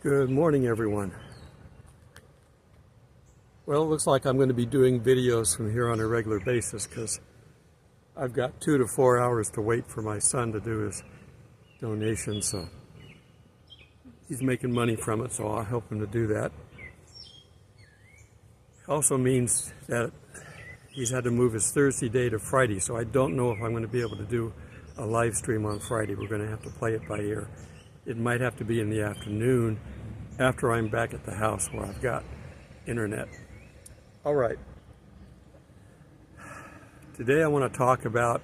Good morning, everyone. Well, it looks like I'm going to be doing videos from here on a regular basis because I've got 2 to 4 hours to wait for my son to do his donation, so he's making money from it, so I'll help him to do that. It also means that he's had to move his Thursday day to Friday, so I don't know if I'm going to be able to do a live stream on Friday. We're going to have to play it by ear. It might have to be in the afternoon after I'm back at the house where I've got internet. All right. Today I want to talk about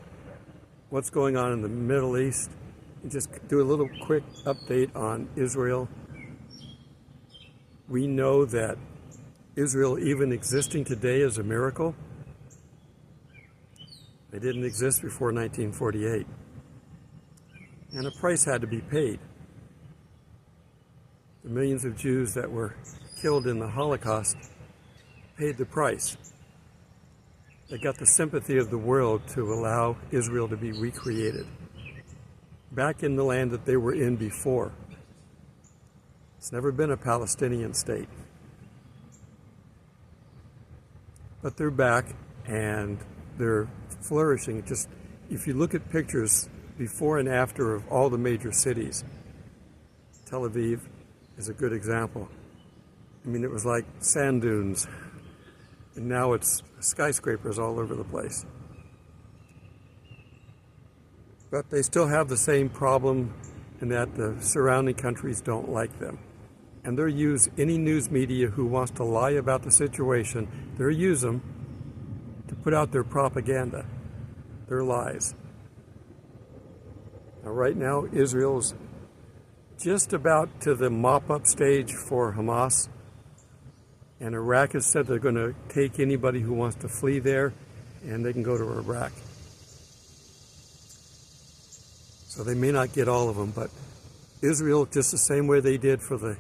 what's going on in the Middle East and just do a little quick update on Israel. We know that Israel even existing today is a miracle. They didn't exist before 1948. And a price had to be paid. The millions of Jews that were killed in the Holocaust paid the price. They got the sympathy of the world to allow Israel to be recreated back in the land that they were in before. It's never been a Palestinian state. But they're back and they're flourishing. Just if you look at pictures before and after of all the major cities, Tel Aviv is a good example. I mean, it was like sand dunes, and now it's skyscrapers all over the place. But they still have the same problem in that the surrounding countries don't like them. And they'll use any news media who wants to lie about the situation, they'll use them to put out their propaganda, their lies. Now, right now, Israel's just about to the mop-up stage for Hamas. And Iraq has said they're going to take anybody who wants to flee there, and they can go to Iraq. So they may not get all of them, but Israel, just the same way they did for the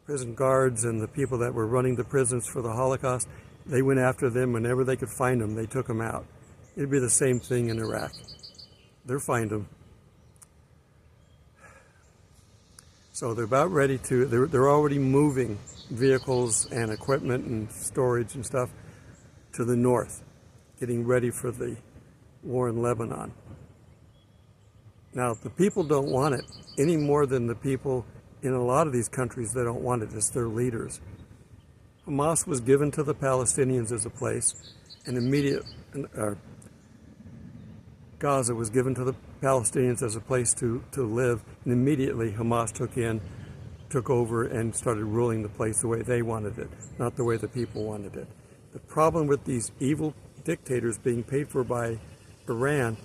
prison guards and the people that were running the prisons for the Holocaust, they went after them whenever they could find them. They took them out. It'd be the same thing in Iraq. They'll find them. So they're about ready to, they're already moving vehicles and equipment and storage and stuff to the north, getting ready for the war in Lebanon. Now, the people don't want it any more than the people in a lot of these countries that don't want it. It's their leaders. Hamas was given to the Palestinians as a place, and Gaza was given to the Palestinians as a place to live, and immediately Hamas took over and started ruling the place the way they wanted it, not the way the people wanted it. The problem with these evil dictators being paid for by Iran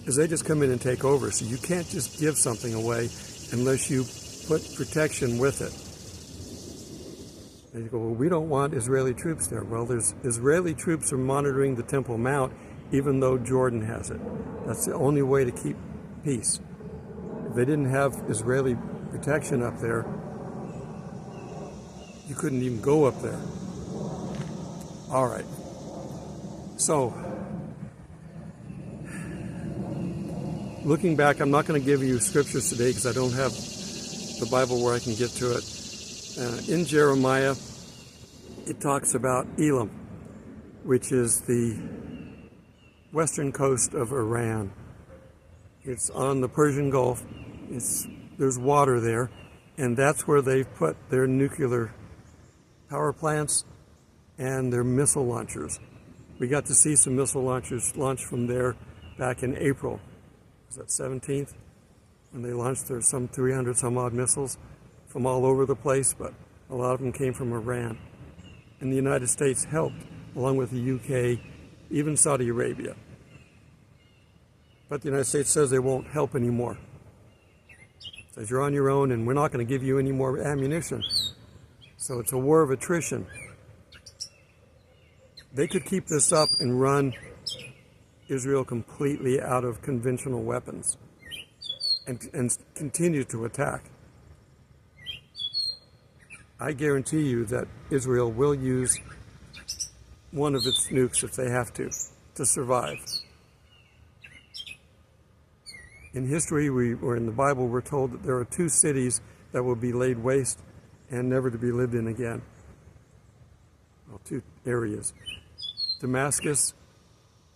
is they just come in and take over, so you can't just give something away unless you put protection with it. And you go, well, we don't want Israeli troops there. Well, there's Israeli troops are monitoring the Temple Mount, even though Jordan has it. That's the only way to keep peace. If they didn't have Israeli protection up there, you couldn't even go up there. All right. So, looking back, I'm not going to give you scriptures today because I don't have the Bible where I can get to it. In Jeremiah, it talks about Elam, which is the western coast of Iran. It's on the Persian Gulf. There's water there, and that's where they've put their nuclear power plants and their missile launchers. We got to see some missile launchers launch from there back in April. Was that 17th? When they launched their some 300 some odd missiles from all over the place, but a lot of them came from Iran. And the United States helped, along with the UK, even Saudi Arabia. But the United States says they won't help anymore. It says you're on your own and we're not going to give you any more ammunition. So it's a war of attrition. They could keep this up and run Israel completely out of conventional weapons and continue to attack. I guarantee you that Israel will use one of its nukes if they have to survive. In history, or in the Bible, we're told that there are 2 cities that will be laid waste and never to be lived in again. Well, 2 areas. Damascus,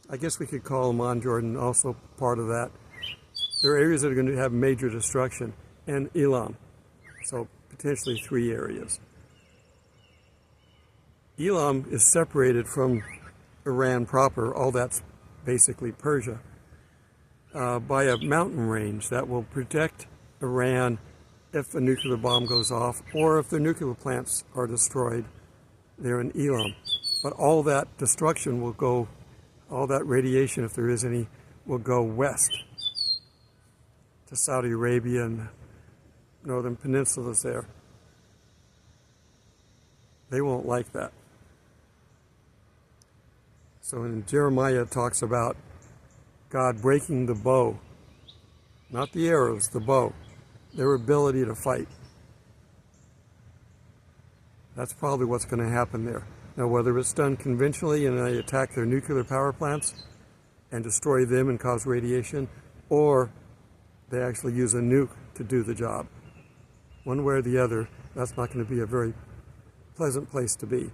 I guess we could call Amman, Jordan, also part of that. There are areas that are going to have major destruction, and Elam. So potentially 3 areas. Elam is separated from Iran proper, all that's basically Persia, by a mountain range that will protect Iran if a nuclear bomb goes off, or if their nuclear plants are destroyed there in Elam. But all that destruction will go, all that radiation, if there is any, will go west to Saudi Arabia and northern peninsulas there. They won't like that. So in Jeremiah it talks about God breaking the bow, not the arrows, the bow, their ability to fight. That's probably what's going to happen there. Now, whether it's done conventionally and they attack their nuclear power plants and destroy them and cause radiation, or they actually use a nuke to do the job. One way or the other, that's not going to be a very pleasant place to be.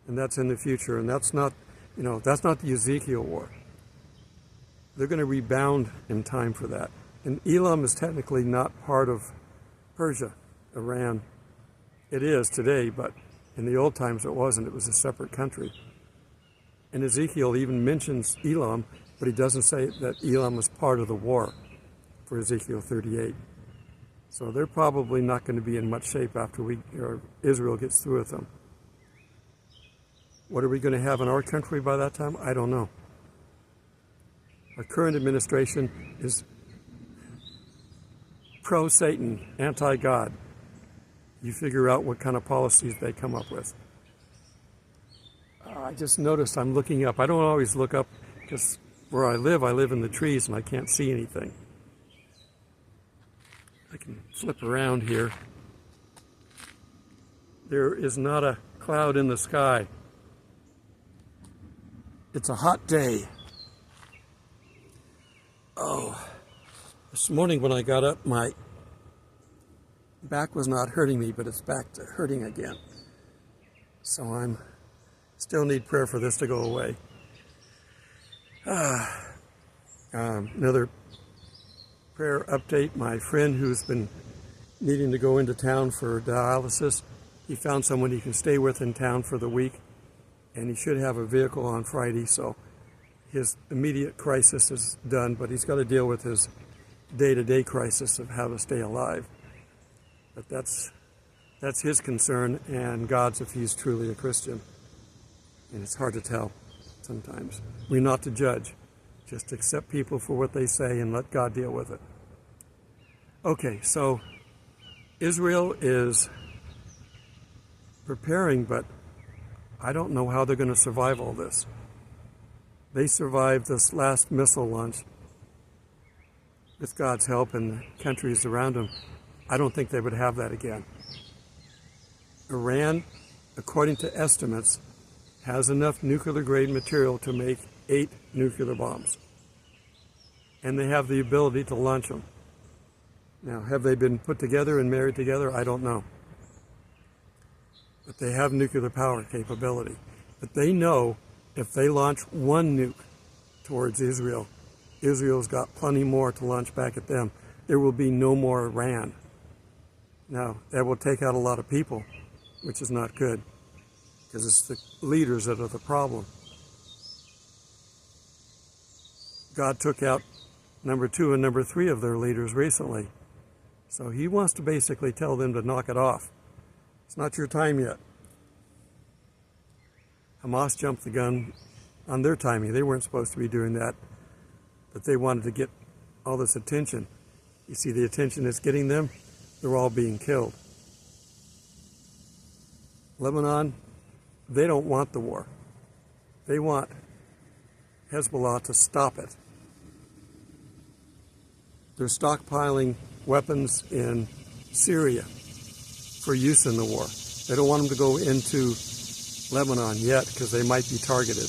And that's in the future, and that's not, that's not the Ezekiel war. They're going to rebound in time for that. And Elam is technically not part of Persia, Iran. It is today, but in the old times it wasn't. It was a separate country. And Ezekiel even mentions Elam, but he doesn't say that Elam was part of the war for Ezekiel 38. So they're probably not going to be in much shape after Israel gets through with them. What are we going to have in our country by that time? I don't know. Our current administration is pro-Satan, anti-God. You figure out what kind of policies they come up with. I just noticed I'm looking up. I don't always look up because where I live in the trees and I can't see anything. I can flip around here. There is not a cloud in the sky. It's a hot day. Oh, this morning when I got up, my back was not hurting me, but it's back to hurting again. So I'm still need prayer for this to go away. Another prayer update. My friend who's been needing to go into town for dialysis, he found someone he can stay with in town for the week, and he should have a vehicle on Friday, so his immediate crisis is done, but he's got to deal with his day-to-day crisis of how to stay alive. But that's his concern, and God's if he's truly a Christian. And it's hard to tell sometimes. We're not to judge. Just accept people for what they say and let God deal with it. Okay, so Israel is preparing, but I don't know how they're going to survive all this. They survived this last missile launch with God's help and the countries around them. I don't think they would have that again. Iran, according to estimates, has enough nuclear-grade material to make 8 nuclear bombs. And they have the ability to launch them. Now, have they been put together and married together? I don't know. But they have nuclear power capability. But they know if they launch one nuke towards Israel, Israel's got plenty more to launch back at them. There will be no more Iran. Now, that will take out a lot of people, which is not good, because it's the leaders that are the problem. God took out number 2 and number 3 of their leaders recently. So he wants to basically tell them to knock it off. It's not your time yet. Hamas jumped the gun on their timing. They weren't supposed to be doing that, but they wanted to get all this attention. You see the attention it's getting them? They're all being killed. Lebanon, they don't want the war. They want Hezbollah to stop it. They're stockpiling weapons in Syria for use in the war. They don't want them to go into Lebanon yet because they might be targeted.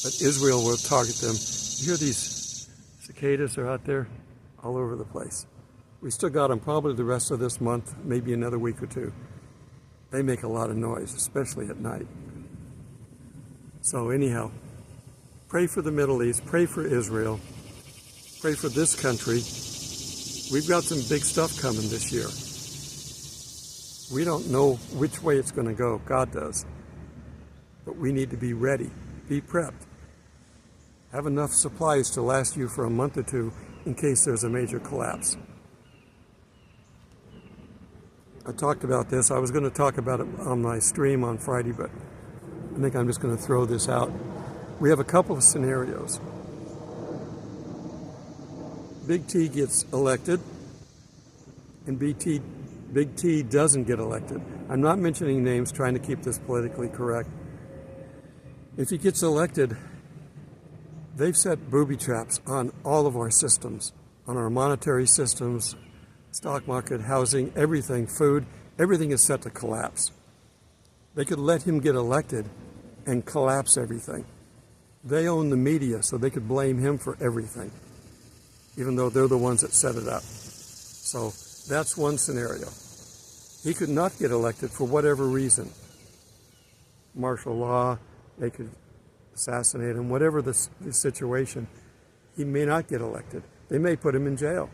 But Israel will target them. You hear these cicadas? cicadas are out there all over the place. We still got them probably the rest of this month, maybe another week or two. They make a lot of noise, especially at night. So anyhow, pray for the Middle East, pray for Israel, pray for this country. We've got some big stuff coming this year. We don't know which way it's going to go. God does. But we need to be ready, be prepped. Have enough supplies to last you for a month or two in case there's a major collapse. I talked about this. I was going to talk about it on my stream on Friday, but I think I'm just going to throw this out. We have a couple of scenarios. Big T gets elected, and Big T doesn't get elected. I'm not mentioning names, trying to keep this politically correct. If he gets elected, they've set booby traps on all of our systems, on our monetary systems, stock market, housing, everything, food, everything is set to collapse. They could let him get elected and collapse everything. They own the media, so they could blame him for everything, even though they're the ones that set it up. So that's one scenario. He could not get elected for whatever reason. Martial law, they could assassinate him, whatever the situation. He may not get elected. They may put him in jail.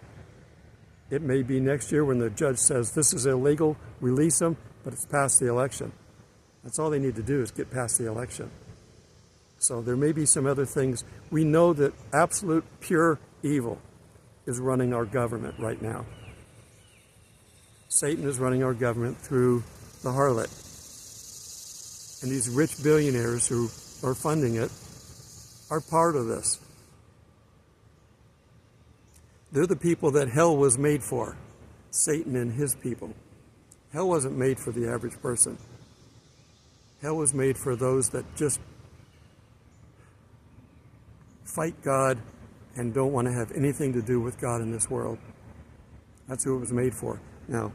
It may be next year when the judge says this is illegal, release him, but it's past the election. That's all they need to do is get past the election. So there may be some other things. We know that absolute pure evil is running our government right now. Satan is running our government through the harlot. And these rich billionaires who are funding it are part of this. They're the people that hell was made for, Satan and his people. Hell wasn't made for the average person. Hell was made for those that just fight God and don't want to have anything to do with God in this world. That's who it was made for. Now,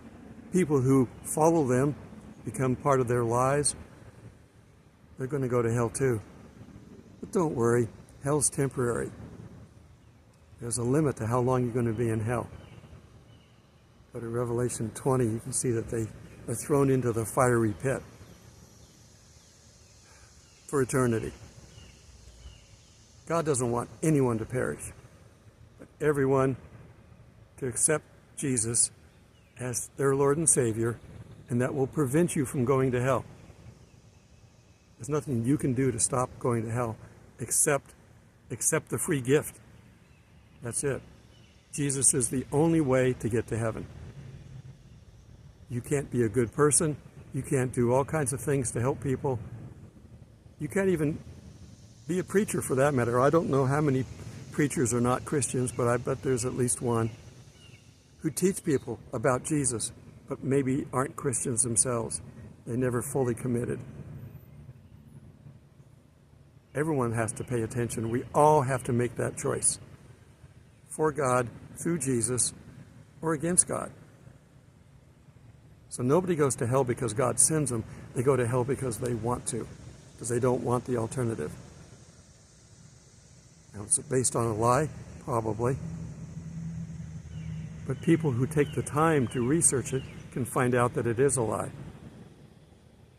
people who follow them, become part of their lies, they're going to go to hell too. But don't worry, hell's temporary. There's a limit to how long you're going to be in hell. Go to Revelation 20, you can see that they are thrown into the fiery pit for eternity. God doesn't want anyone to perish, but everyone to accept Jesus as their Lord and Savior, and that will prevent you from going to hell. There's nothing you can do to stop going to hell except accept the free gift. That's it. Jesus is the only way to get to heaven. You can't be a good person. You can't do all kinds of things to help people. You can't even be a preacher for that matter. I don't know how many preachers are not Christians, but I bet there's at least one who teach people about Jesus, but maybe aren't Christians themselves. They never fully committed. Everyone has to pay attention. We all have to make that choice. For God, through Jesus, or against God. So nobody goes to hell because God sends them. They go to hell because they want to, because they don't want the alternative. Now, is it based on a lie? Probably. But people who take the time to research it can find out that it is a lie.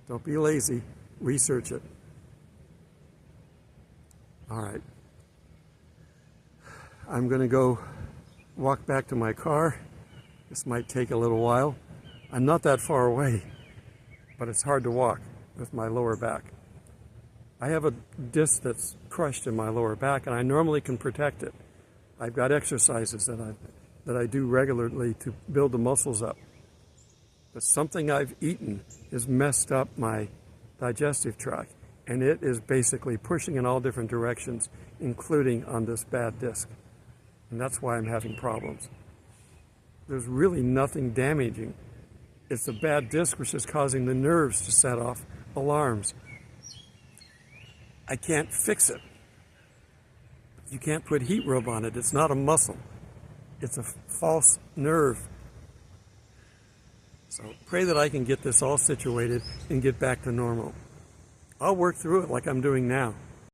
Don't be lazy. Research it. All right. I'm going to go walk back to my car. This might take a little while. I'm not that far away, but it's hard to walk with my lower back. I have a disc that's crushed in my lower back, and I normally can protect it. I've got exercises that I do regularly to build the muscles up. But something I've eaten has messed up my digestive tract, and it is basically pushing in all different directions, including on this bad disc. And that's why I'm having problems. There's really nothing damaging. It's the bad disc which is causing the nerves to set off alarms. I can't fix it. You can't put heat rub on it. It's not a muscle. It's a false nerve. So pray that I can get this all situated and get back to normal. I'll work through it like I'm doing now.